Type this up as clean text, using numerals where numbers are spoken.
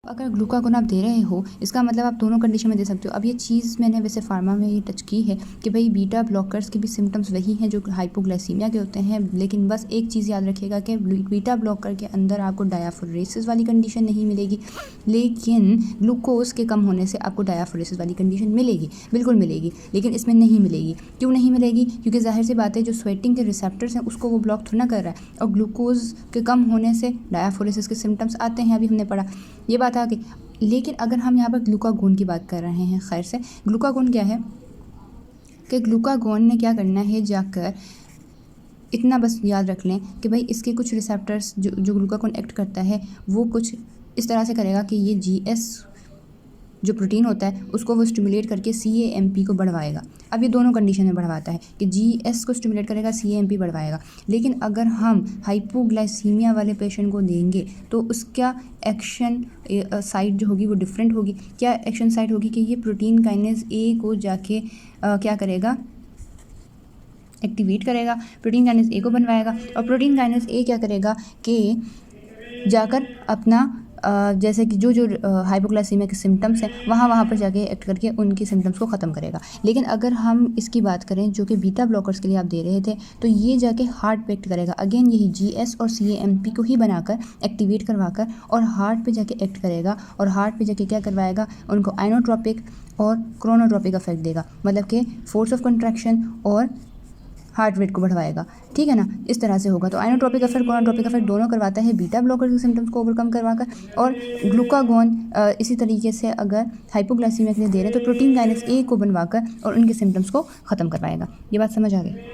अगर ग्लूकागोन आप दे रहे हो, इसका मतलब आप दोनों कंडीशन में दे सकते हो। अब ये चीज़ मैंने वैसे फार्मा में ये टच की है कि भाई बीटा ब्लॉकर्स के भी सिम्टम्स वही हैं जो हाइपोग्लाइसीमिया के होते हैं, लेकिन बस एक चीज़ याद रखिएगा कि बीटा ब्लॉकर के अंदर आपको डायाफोरेसिस वाली कंडीशन नहीं मिलेगी, लेकिन ग्लूकोज के कम होने से आपको डायाफोरेसिस वाली कंडीशन मिलेगी, बिल्कुल मिलेगी, लेकिन इसमें नहीं मिलेगी। क्यों नहीं मिलेगी? क्योंकि जाहिर सी बात है जो स्वेटिंग के रिसेप्टर्स हैं उसको वो ब्लॉक थोड़ा ना कर रहा है, और ग्लूकोज के कम होने से डायाफोरेसिस के सिम्टम्स आते हैं, अभी हमने पढ़ा, ये बात आ गई। लेकिन अगर हम यहाँ पर ग्लूकागोन की बात कर रहे हैं, खैर से ग्लूकागोन क्या है कि ग्लूकागोन ने क्या करना है, जाकर इतना बस याद रख लें कि भाई इसके कुछ रिसेप्टर्स जो ग्लूकागोन एक्ट करता है वो कुछ इस तरह से करेगा कि ये GS जो प्रोटीन होता है उसको वो स्टिमुलेट करके CAMP को बढ़वाएगा। अब ये दोनों कंडीशन में बढ़वाता है कि GS को स्टिमुलेट करेगा, CAMP बढ़वाएगा। लेकिन अगर हम हाइपोग्लाइसीमिया वाले पेशेंट को देंगे तो उसका एक्शन साइट जो होगी वो डिफरेंट होगी। क्या एक्शन साइट होगी कि ये प्रोटीन काइनेज A को जाके क्या करेगा, एक्टिवेट करेगा, प्रोटीन काइनेज A को बनवाएगा, और प्रोटीन काइनेज A क्या करेगा कि जाकर अपना जैसे कि जो हाइपोग्लाइसीमिया के सिम्टम्स हैं वहाँ पर जाके एक्ट करके उनके सिम्टम्स को ख़त्म करेगा। लेकिन अगर हम इसकी बात करें जो कि बीटा ब्लॉकर्स के लिए आप दे रहे थे, तो ये जाके हार्ट पे एक्ट करेगा, अगेन यही GS और CAMP को ही बनाकर एक्टिवेट करवाकर और हार्ट पे जाके एक्ट करेगा, और हार्ट पे जाके क्या करवाएगा, उनको आइनोट्रोपिक और क्रोनोट्रोपिक इफेक्ट देगा, मतलब कि फोर्स ऑफ कंट्रैक्शन और हार्ट रेट को बढ़वाएगा। ठीक है ना, इस तरह से होगा। तो आइनोट्रोपिक इफेक्ट, क्रोनोट्रोपिक इफेक्ट दोनों करवाता है बीटा ब्लॉकर के सिम्टम्स को ओवरकम करवाकर। और ग्लूकागोन इसी तरीके से अगर हाइपोग्लाइसीमिया के लिए दे रहे हैं तो प्रोटीन काइनेज A को बनवाकर और उनके सिम्टम्स को ख़त्म करवाएगा। ये बात समझ आ गई?